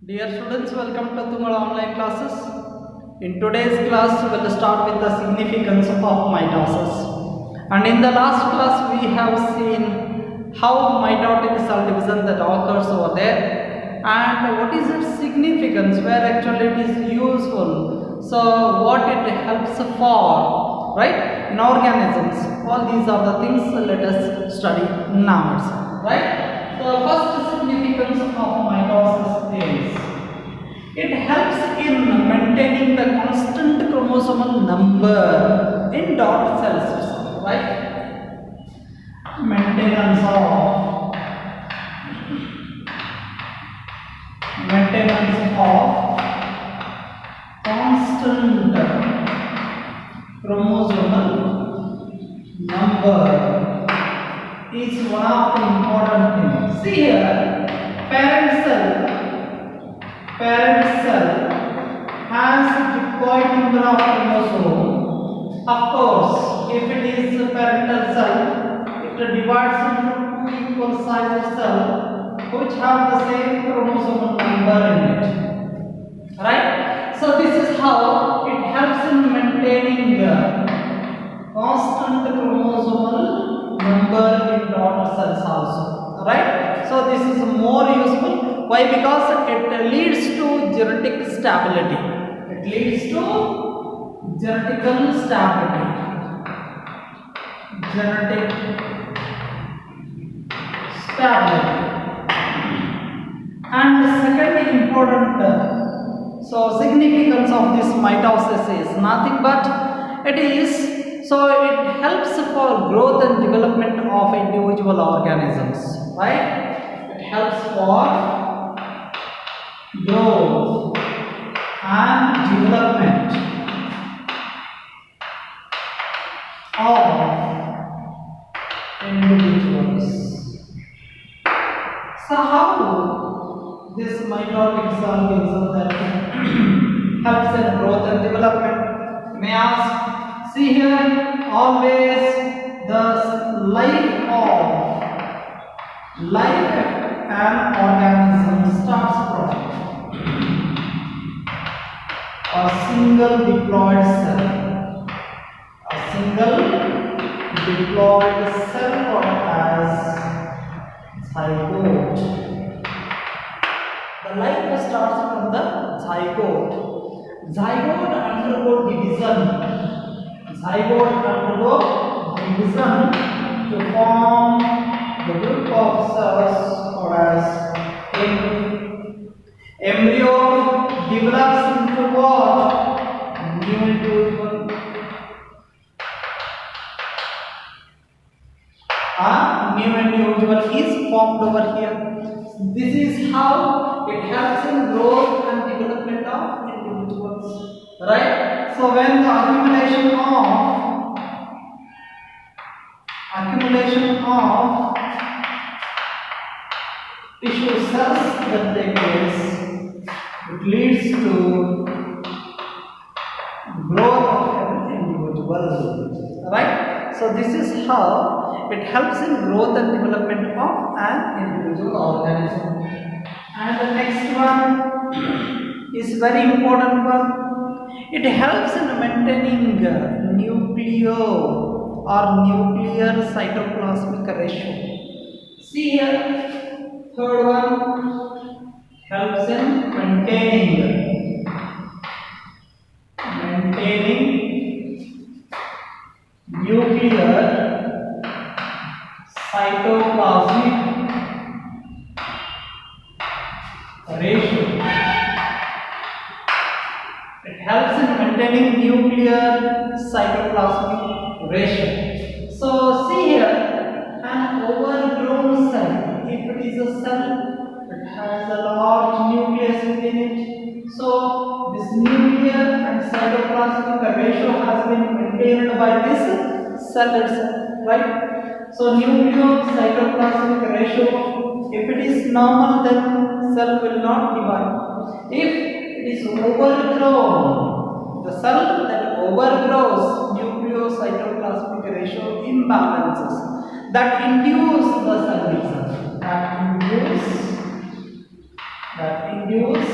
Dear students, welcome to tomorrow online classes. In today's class, we will start with the significance of mitosis. And in the last class, we have seen how mitotic cell division that occurs over there and what is its significance, where actually it is useful. So, what it helps for, right, in organisms. All these are the things let us study now, right? The first significance of mitosis is it helps in maintaining the constant chromosomal number in daughter cells, right? Maintenance of constant chromosomal number is one of the important things. See here, parent cell has diploid number of chromosomes. Of course, if it is a parental cell, it divides into two equal sized cells which have the same chromosomal number in it. Right? So this is how it helps in maintaining the constant chromosomal number in daughter cells also, right? So this is more useful. Why? Because it leads to genetic stability. It leads to genetical stability. And the second important significance of this mitosis is nothing but it is it helps for growth and development of individual organisms, right? It helps for growth and development of individuals. So how this mitotic cell gives that helps in growth and development? You may ask, see here, always the life of an organism starts from a single diploid cell. A single diploid cell called as zygote. The life starts from the zygote. Zygote undergo division. To form the group of cells called as embryo develops into what? New individual. A new individual is formed over here. This is how it helps in growth and development of individuals. Right? So when the accumulation of tissue cells that take place, it leads to growth of an individual. Right? So this is how it helps in growth and development of an individual organism. And the next one is very important one. It helps in maintaining nucleo or nuclear cytoplasmic ratio. See here, third one helps in maintaining nuclear cytoplasmic ratio. It helps in maintaining nuclear cytoplasmic ratio. So see here, an overgrown cell, if it is a cell, it has a large nucleus within it. So this nuclear and cytoplasmic ratio has been maintained by this cell itself, right? So nuclear cytoplasmic ratio, if it is normal, then cell will not divide. If it is overgrown, the cell that overgrows nucleocytoplasmic ratio imbalances that induce the cell division. that induce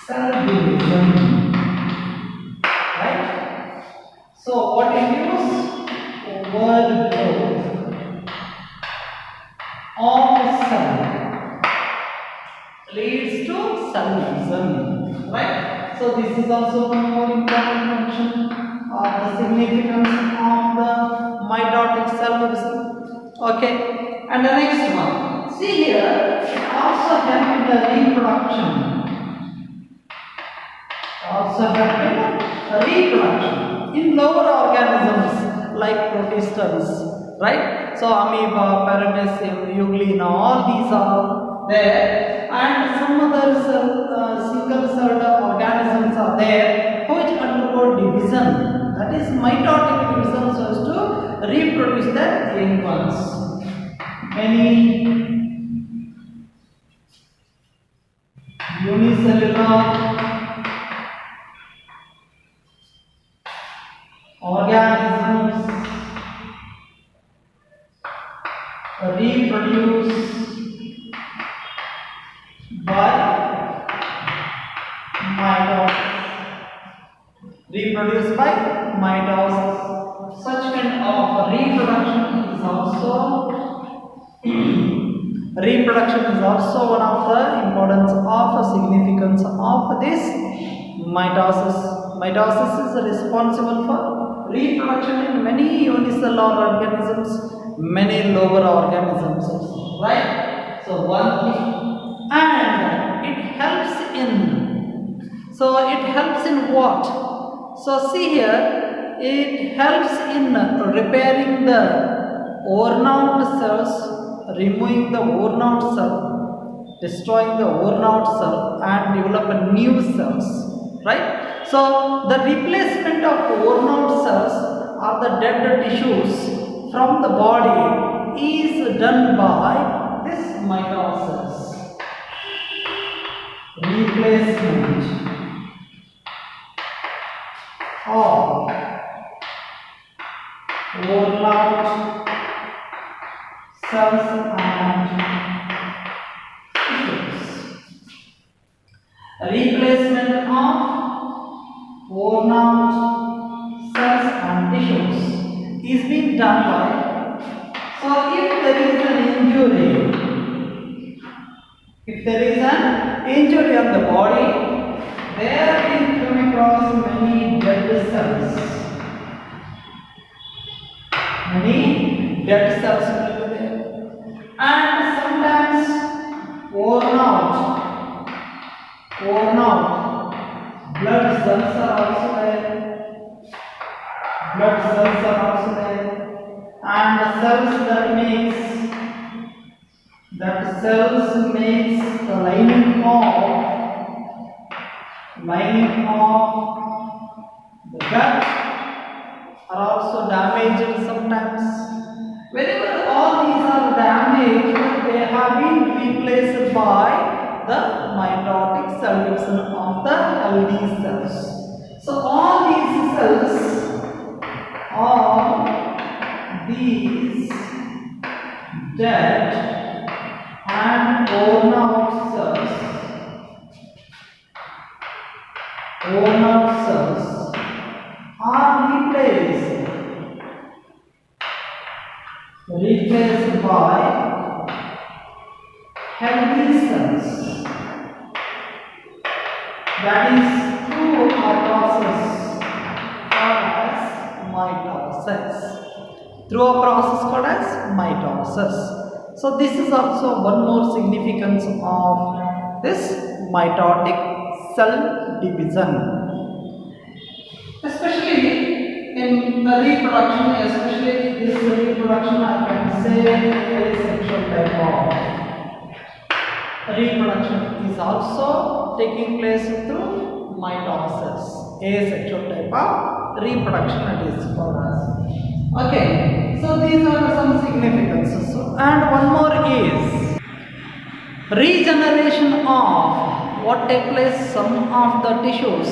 cell division, right? So what induce overgrowth of cell leads to cell division, right? So this is also one more important function of the significance of the mitotic cell division. Okay, and the next one. See here, it also helps in the reproduction. In lower organisms like protistans, right? So amoeba, paramecium, euglena, all these are there, and some other single-celled organisms are there which undergo division. That is mitotic division, so as to reproduce their young ones. Many unicellular organisms reproduce by mitosis. Such kind of reproduction is also one of the importance of significance of this mitosis. Mitosis is responsible for reproduction in many unicellular organisms, many lower organisms, right? So one thing, and it helps in what? So see here, it helps in repairing the worn out cells, removing the worn out cell, destroying the worn out cell, and develop new cells, right? So the replacement of worn out cells or the dead tissues from the body is done by this mitosis. Replacement of worn out cells and tissues. Replacement of worn out cells and tissues is being done by, so if there is an injury on the body, there we come across many dead cells. Many dead cells will be there, and sometimes worn out blood cells are also there. And the cells that makes the lining of the gut are also damaged sometimes. Whenever all these are damaged, they have been replaced by the mitotic cell division of the healthy cells. So all these cells, dead and worn out cells are replaced by healthy cells. That is through a process called as mitosis. So this is also one more significance of this mitotic cell division. Especially in the reproduction, I can say asexual type of reproduction is also taking place through mitosis. Asexual type of reproduction it is called as. Okay, so these are some significances. And one more is regeneration of what takes place, some of the tissues,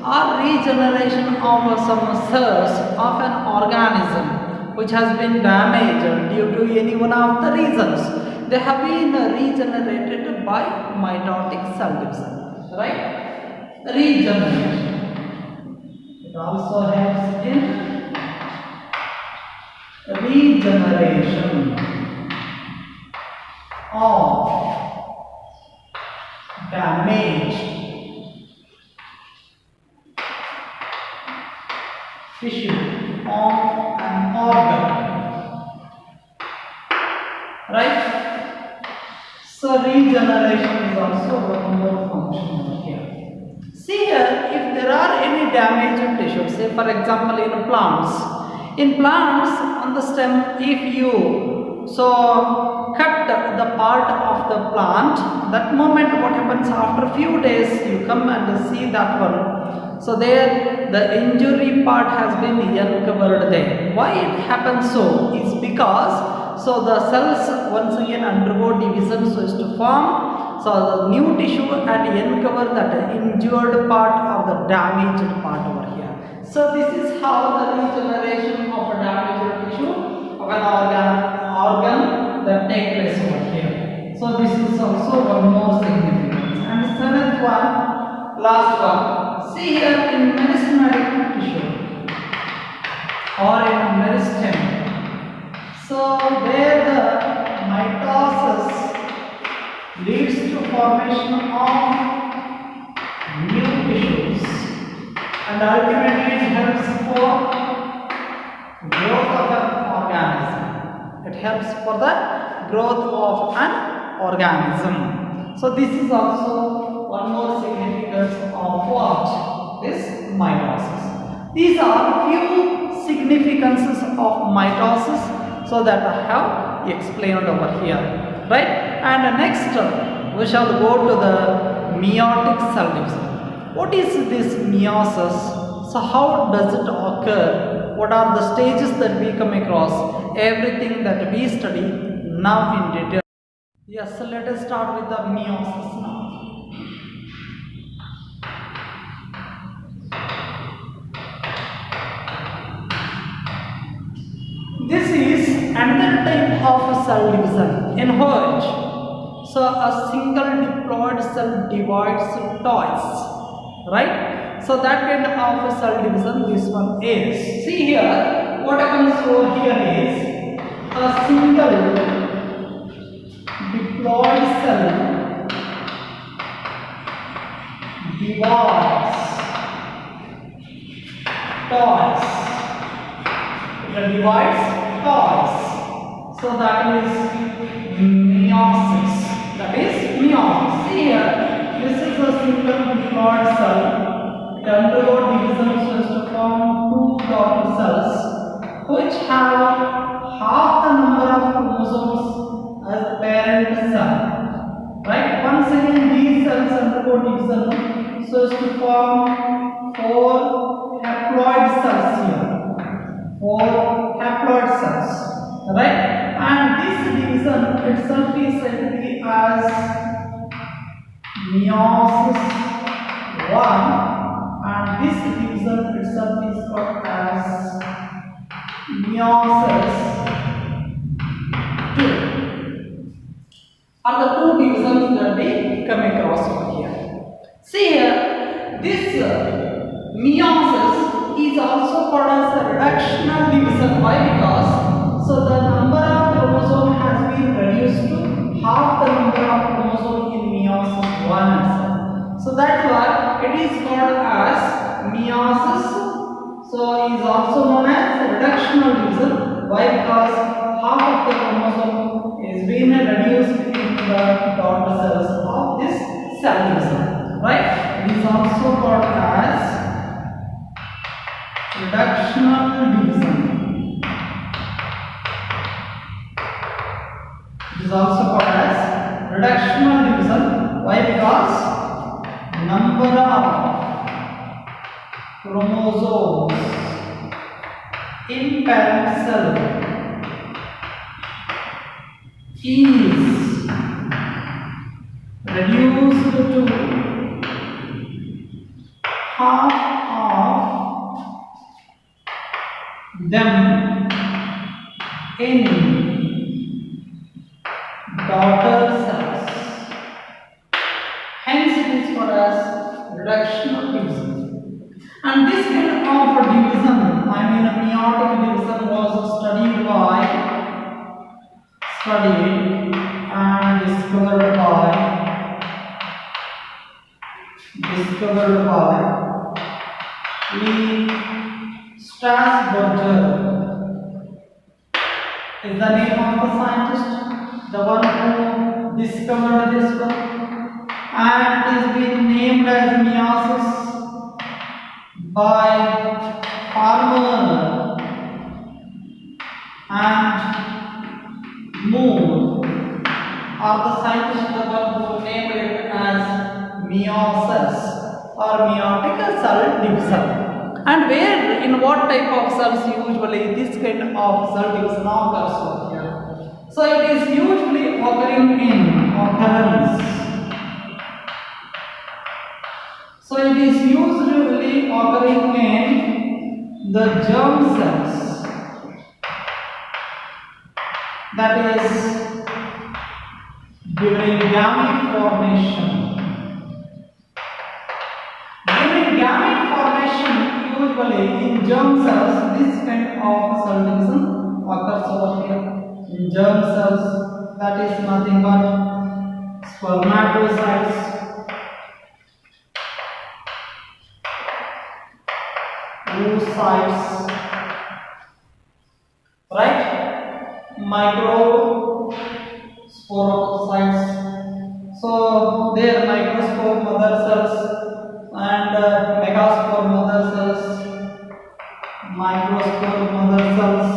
or regeneration of some cells of an organism which has been damaged due to any one of the reasons. They have been regenerated inhibited by mitotic cell division, right? Regeneration. It also helps in regeneration of damaged tissue of an organ, right? So regeneration is also one more function over here. See here, if there are any damaged tissues, say for example in plants on the stem, if you cut the part of the plant, that moment what happens, after few days you come and see that one. So there the injury part has been uncovered there. Why it happens so is because the cells once again undergo division so as to form the new tissue and uncover that injured part or the damaged part over here. So this is how the regeneration of a damaged tissue of an organ that take place over here. So this is also one more significance. And seventh one, last one. See here in meristematic tissue or in meristem. So there the mitosis leads to formation of new tissues and ultimately it helps for growth of an organism. It helps for the growth of an organism. So this is also one more significance of what? This mitosis. These are few significances of mitosis that I have explained over here, right? And next we shall go to the meiotic cell division. What is this meiosis? So how does it occur? What are the stages that we come across? Everything that we study now in detail. Yes, so let us start with the meiosis now. This is another type of cell division in which a single diploid cell divides twice, right? So that kind of cell division this one is. See here, what happens over here is a single diploid cell divides twice. It divides twice. So that is meiosis. That is meiosis. See here, this is a single diploid cell. It undergoes division so as to form two daughter cells, which have half the number of chromosomes as the parent cell. Right? Once again, these cells undergo division so as to form four haploid cells here. Four haploid cells. Right? And this division itself is said to be as meiosis 1, and this division itself is called as meiosis 2. Are the two divisions that we come across over here. See here, this meiosis is also called as a reductional division. Why? Because the number of chromosomes has been reduced to half the number of chromosomes in meiosis 1 itself. So that's why it is called as meiosis. So it is also known as reductional division. Why? Because half of the chromosome is being reduced in the daughter cells of this cell division. Right? It is also called as reductional division. It is also called as reductional division. Why? Because number of chromosomes in parent cell is reduced to half of them in daughter cells. reduction of division. And this kind of division, I mean meiotic division, was studied and discovered by Lee Strasburger is the name of the scientist, the one who discovered this one, and it is being named as meiosis by Farmer and Moore are the scientists, the one who named it as meiosis or meiotic cell division. And where, in what type of cells usually this kind of cell division occurs over here? So it is usually occurring in occurrence. So it is usually occurring in the germ cells. That is during gamete formation. During gamete formation, usually in germ cells, this kind of cell division occurs over here. In germ cells, that is nothing but spermatocytes, oocytes, right? Microsporocytes. So they are microspore mother cells and megaspore mother cells, microspore mother cells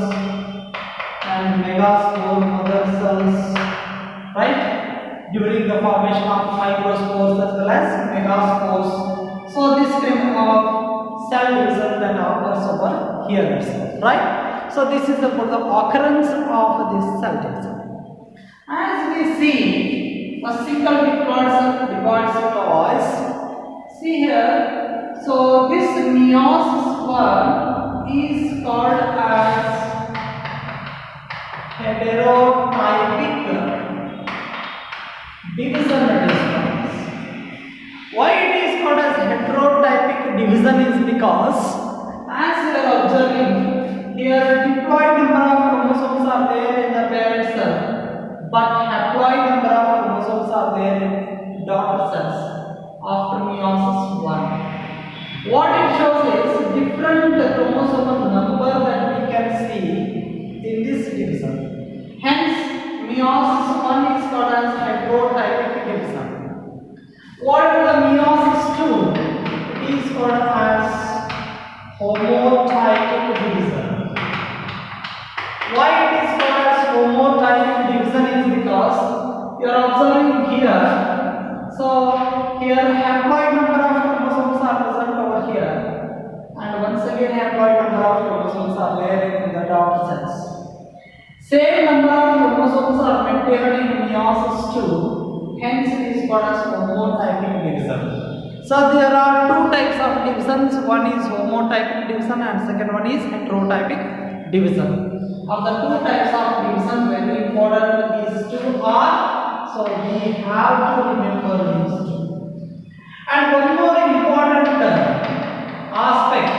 and megaspore mother cells, right? During the formation of microspores as well as megaspores. So this kind of cell division that occurs over here itself, right? So this is about the occurrence of this cell division. As we see, a single diploid cells. See here. So this meiosis one is called as heterotypic division. Why it is called as heterotypic division is because, as you are observing here, diploid number of chromosomes are there in the parent cell, but haploid number of chromosomes are there in daughter cells after meiosis 1. What it shows is different chromosomal number that we can see in this division. Hence, meiosis 1 is called as heterotypic division. What is the meiosis 2? It is called as homotypic division. Why it is called as homotypic division is because you are observing here. So here haploid number of chromosomes are present over here, and once again haploid number of chromosomes are there in the daughter cells. Same number of chromosomes are maintained in meiosis 2. Hence it is called as homotypic division. So there are two types of divisions. One is homotypic division and second one is heterotypic division. Of the two types of division, very important these two are. So we have to remember these two. And one more important aspect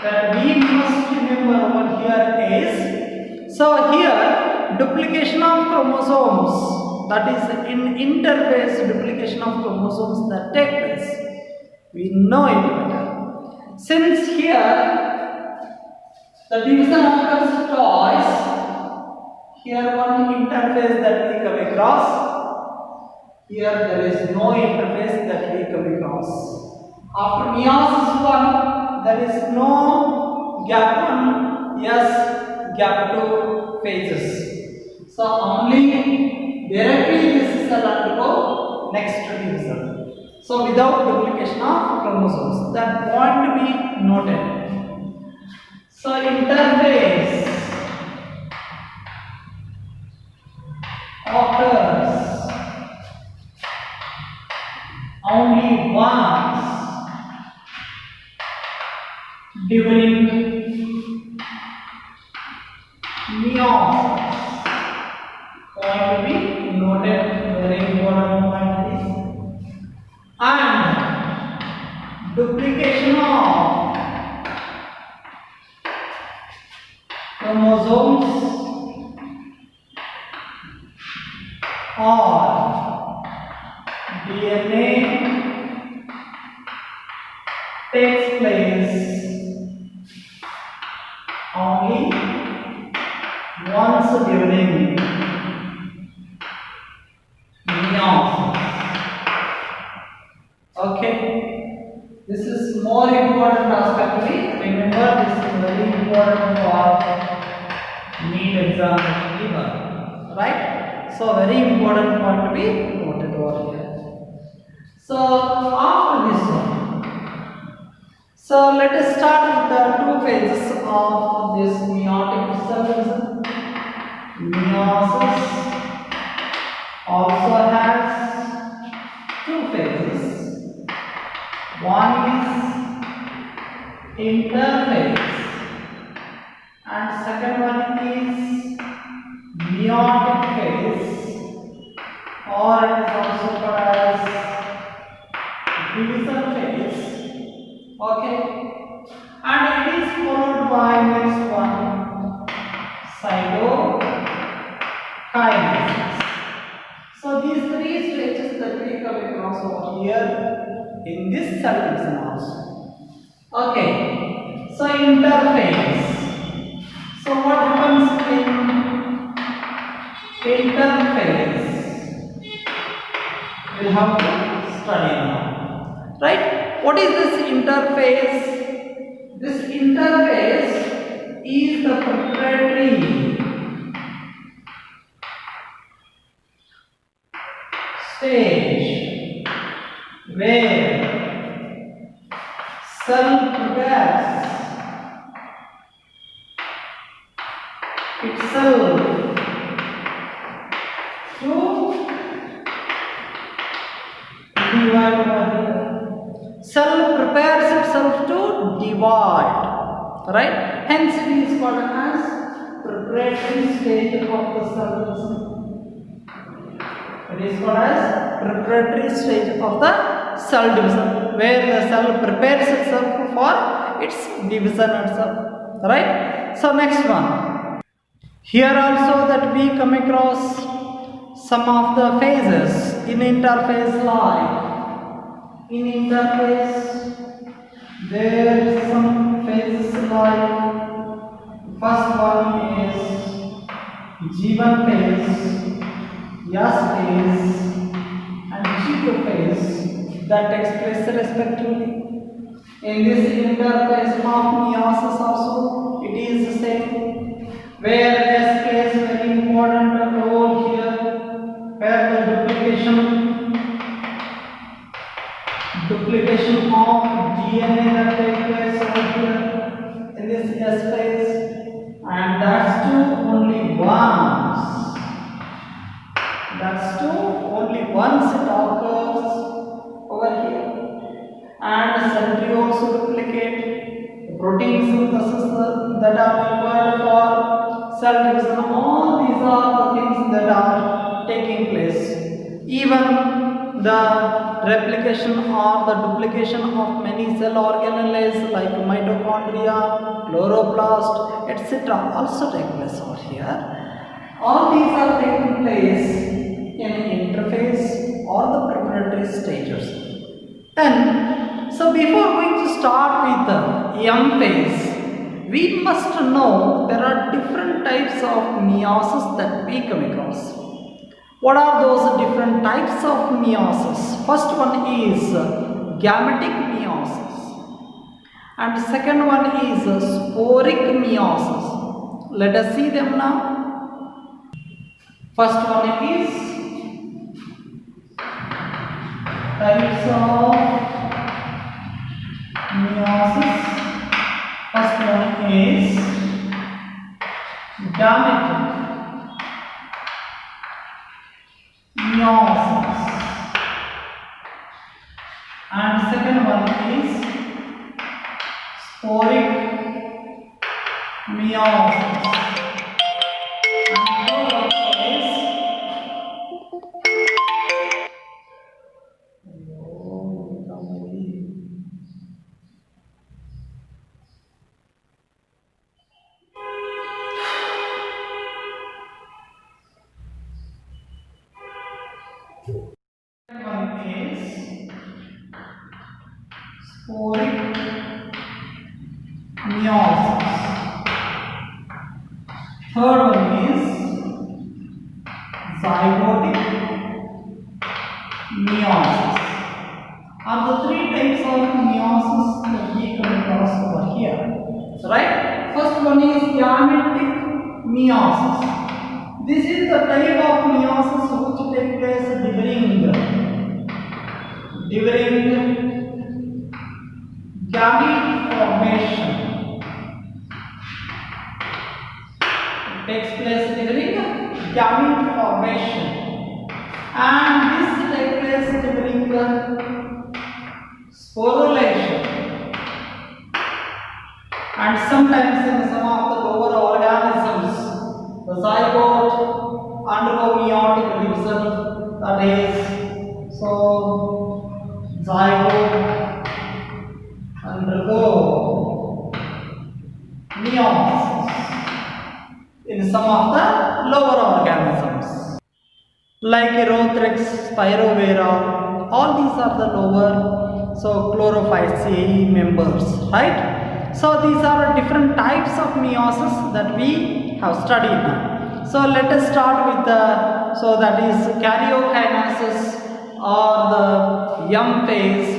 that we must remember over here is, so here duplication of chromosomes, that is in interphase duplication of chromosomes that take place. We know it better. Since here the division occurs twice, here one interface that we come across, here there is no interface that we come across. After meiosis 1, there is no gap 1, yes, gap 2 phases. So only directly this cell undergo next division. So without duplication of chromosomes, that point to be noted. So interface occurs only once during meiosis. Point to be noted, very important point is. And duplication of chromosomes or DNA takes place only once during meiosis. Okay, this is more important aspect. Remember, this is very important for NEET examination, right? So very important point to be noted over here. So after this one, so let us start with the two phases of this meiotic cells. Meiosis also has two phases. One is interphase and second one is meiotic phase, or it is also called as division phase. Okay, and it is followed by next one, cytokinesis. So these three stages that we come across over here in this cell division also. Okay, so interphase. So what happens in interphase? We'll have to study now, right? What is this interphase? This interphase is the preparatory stage where cell prepares itself to divide. Cell prepares itself to divide, right? Hence it is called as preparatory stage of the cell. It is called as preparatory stage of the cell division, where the cell prepares itself for its division itself, right? So next one. Here also that we come across some of the phases in interphase. Like in interphase there is some phases like first one is G1 phase, S phase and G2 phase that takes place respectively. In this interphase of meiosis also it is the same, where S plays very important role here, where the duplication of DNA that takes place over here in this S phase, and that's too only once. That's too only once it occurs over here, and centrioles duplicate, the protein synthesis that are required for cell division. All these are the things that are taking place. Even the replication or the duplication of many cell organelles like mitochondria, chloroplast, etc. also take place over here. All these are taking place in interphase or the preparatory stages. Then, so before going to start with the M phase, we must know there are different types of meiosis that we come across. What are those different types of meiosis? First one is gammatic meiosis, and second one is sporic meiosis. Let us see them now. First one is types of meiosis. First one is gammatic meiosis, and second one is sporic meiosis. Sporic meiosis. Third one is zygotic meiosis. Are the three types of meiosis that we come across over here. So, right? First one is gammatic meiosis. This is the type of meiosis which takes place during gamete formation. It takes place during gamete formation, and this takes place during sporulation, and sometimes in some of the lower organisms the zygote undergo meiotic division, that is, so zygote undergo meiosis in some of the lower organisms like Erythrax, Spirovera. All these are the lower, so chlorophyceae members, right? So these are different types of meiosis that we have studied now. So let us start with the, so that is karyokinesis, or the M phase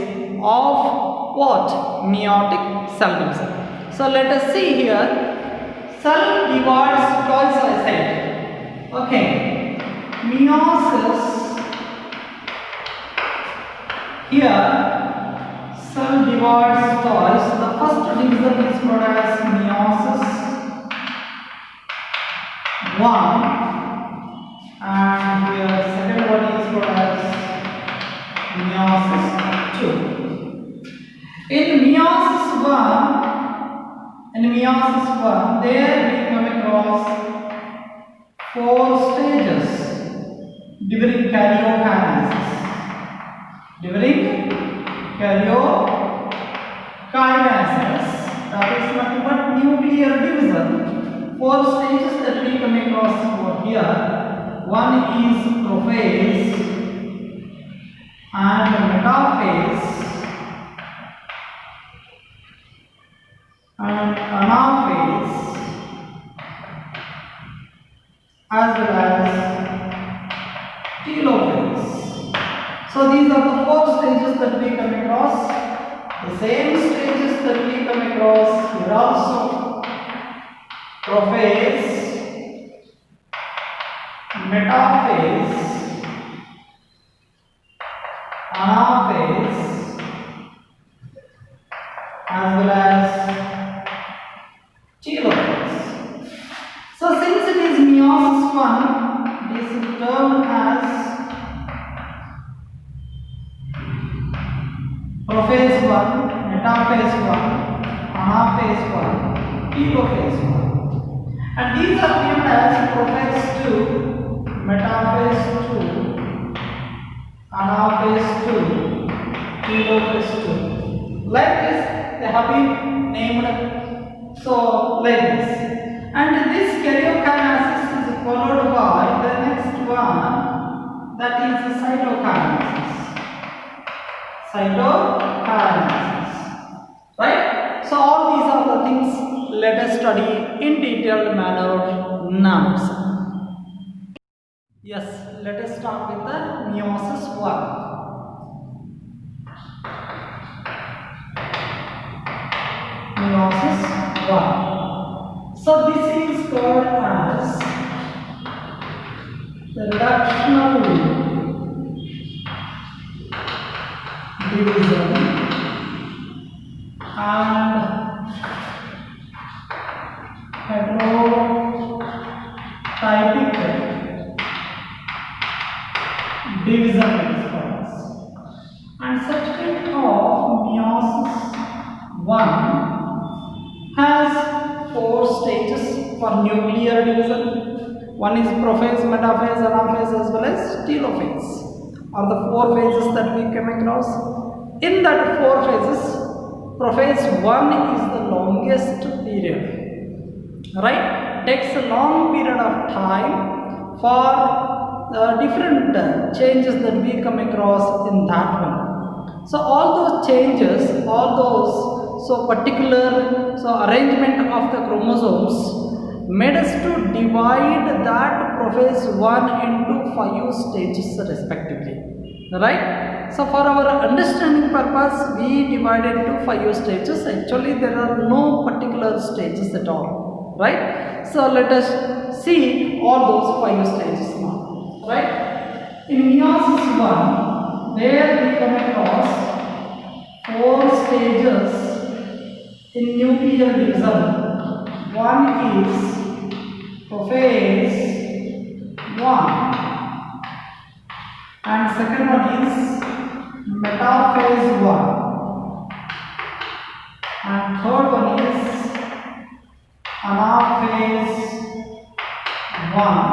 of what? Meiotic cell division. So let us see here. Cell divides twice, I said. Okay. Meiosis. Here, cell divides twice. The first division is called as meiosis 1, and here second one is called as meiosis 2. In meiosis 1, there we come across 4 stages during karyokinesis. That is nothing but nuclear division. 4 stages that we come across over here. One is prophase and metaphase and anaphase, as well as telophase. So these are the 4 stages that we come across. The same stages that we come across here also: prophase, metaphase, anaphase, as well as telophase. So since it is meiosis 1, this is termed as prophase 1, metaphase 1, anaphase 1, telophase 1. And these are named as prophase 2, metaphase 2, anaphase 2, telophase 2. Like this, they have been named, so like this. And this karyokinesis is followed by the next one, that is cytokinesis. Cytokinesis, right? So all these are the things let us study in detailed manner now. Yes, let us start with the meiosis 1. Meiosis 1. So this is called as the reductional division and heterotypic division experts. And such kind of meiosis 1 has 4 stages for nuclear division. One is prophase, metaphase, anaphase, as well as telophase, are the 4 phases that we come across. In that 4 phases, prophase 1 is the longest period, right? Takes a long period of time for different changes that we come across in that one. So all those changes, all those particular arrangement of the chromosomes made us to divide that prophase 1 into 5 stages respectively, right? So for our understanding purpose, we divided into 5 stages. Actually there are no particular stages at all, right? So let us see all those 5 stages now, right? In meiosis 1, there we come across 4 stages in nuclear division. One is prophase 1, and second one is metaphase 1, and third one is anaphase 1,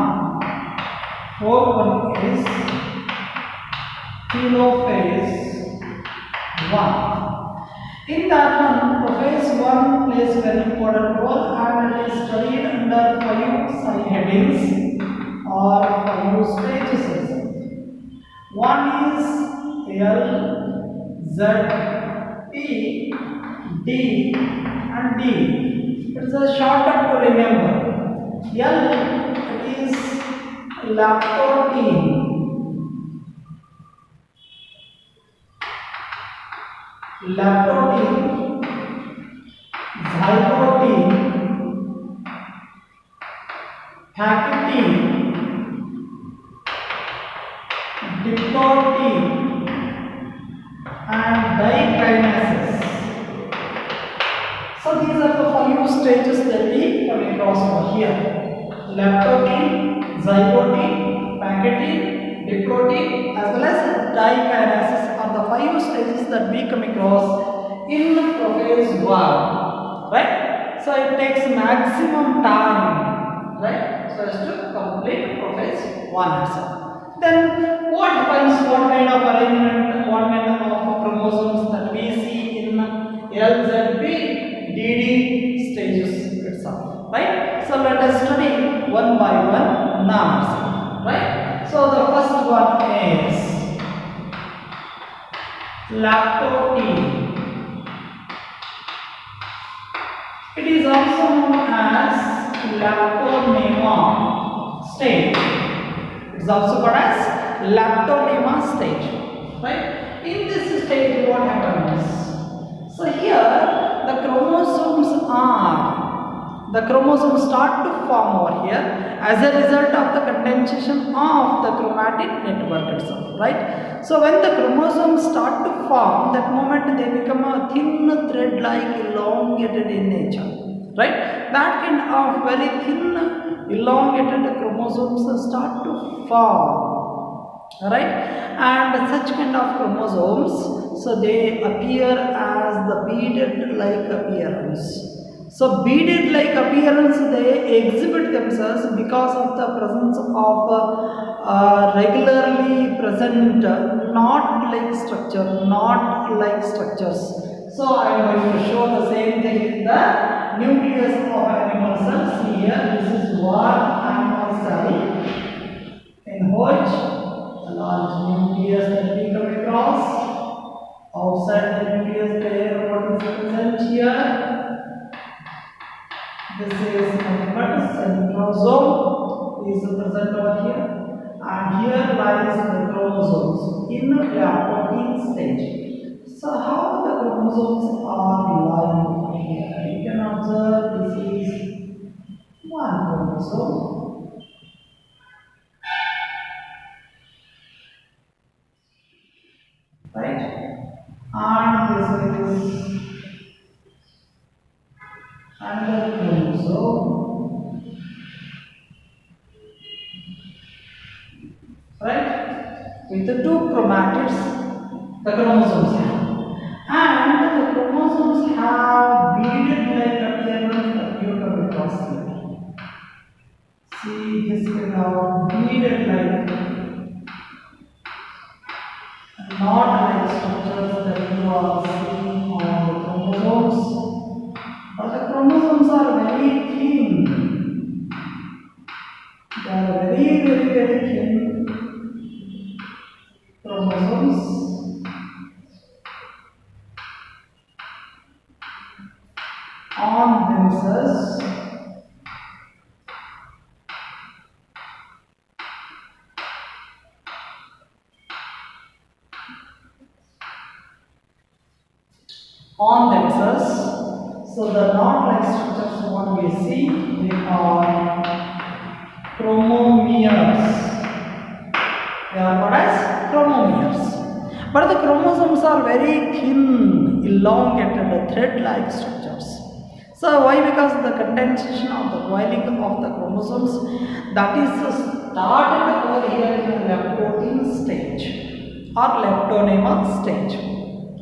fourth one is telophase 1. In that one, prophase 1 plays very important role, and it is studied under 5 sub-headings or 5 stages. One is L, Z, P, D and D. It's a shortcut to remember. L, it is lactotine. Lactotine, zyprotine, pachytine, diprotine and dikinesis. So these are the 5 stages that we come across over here. Lactotine, zyprotine, pachytine, diprotine as well as dikinesis are the 5 stages that we come across in prophase 1, right? So it takes maximum time, right? So as to complete prophase 1 itself. Then what happens, what kind of arrangement, what kind of chromosomes that we see in LZP, DD stages itself, right? So let us study one by one now, right? So the first one is lactotine. It is also known as lactonema stage. It is also called as lactonema stage, right? In this stage, what happens? So here the chromosomes start to form over here as a result of the condensation of the chromatin network itself, right? So when the chromosomes start to form, that moment they become a thin thread like elongated in nature, right? That kind of very thin elongated chromosomes start to form, right? And such kind of chromosomes, so they appear as the beaded like appearance. So beaded like appearance, they exhibit themselves because of the presence of regularly present knot like structure, knot like structures. So I am going to show the same thing in the nucleus of animal cells. Here this is one animal cell in which a large nucleus that we come across. Outside the nucleus there, what is present here? This is nothing but centrosome is present over here, and here lies the chromosomes in the lactotine stage. So how the chromosomes are lying over here? You can observe this is one chromosome. Right? And this is another chromosome, right? With the 2 chromatids, the chromosomes have, and the chromosomes have beaded like appearance that you come across here. See this kind of beaded like, not like structures that you are seeing on the chromosomes. But the chromosomes are very thin. They are very thin chromosomes. on themselves. So the knot-like structures what we see, they are chromomeres. They are called as chromomeres. But the chromosomes are very thin, elongated, thread-like structures. So why? Because the condensation of the coiling of the chromosomes that is started over here in the leptotin stage or leptonemal stage.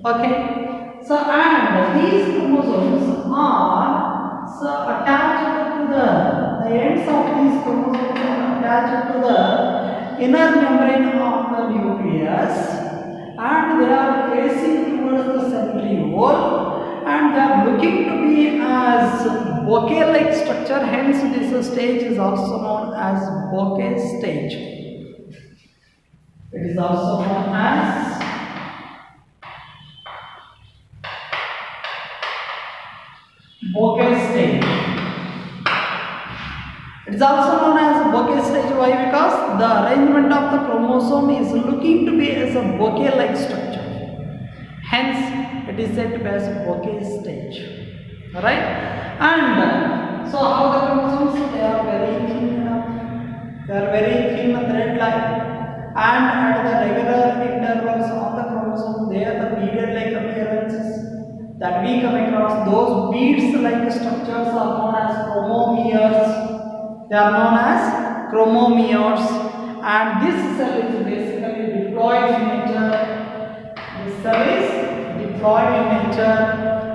Okay. So and these chromosomes are attached to the ends of these chromosomes are attached to the inner membrane of the nucleus, and they are facing towards the centriole, and they are looking to be as bouquet-like structure. Hence, this stage is also known as bouquet stage. It is also known as bouquet stage. It is also known as bouquet stage. Why? Because the arrangement of the chromosome is looking to be as a bouquet-like structure. Hence, it is said to be as bouquet stage. Alright? And so how the chromosomes? They are very thin enough. They are very thin thread-like. And at the regular intervals on the chromosome, there the beaded-like appearances that we come across. Those beads-like structures are known as chromomeres. They are known as chromomeres. And this cell is basically diploid in nature. This cell is diploid in nature.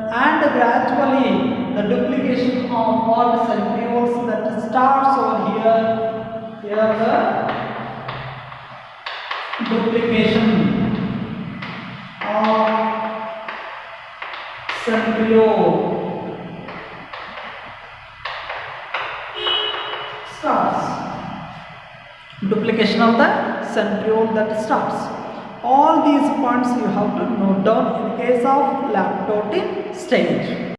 And gradually the duplication of what centrioles that starts over here. Here the duplication of centriole starts. Duplication of the centriole that starts. All these points you have to note down in case of leptotin stage.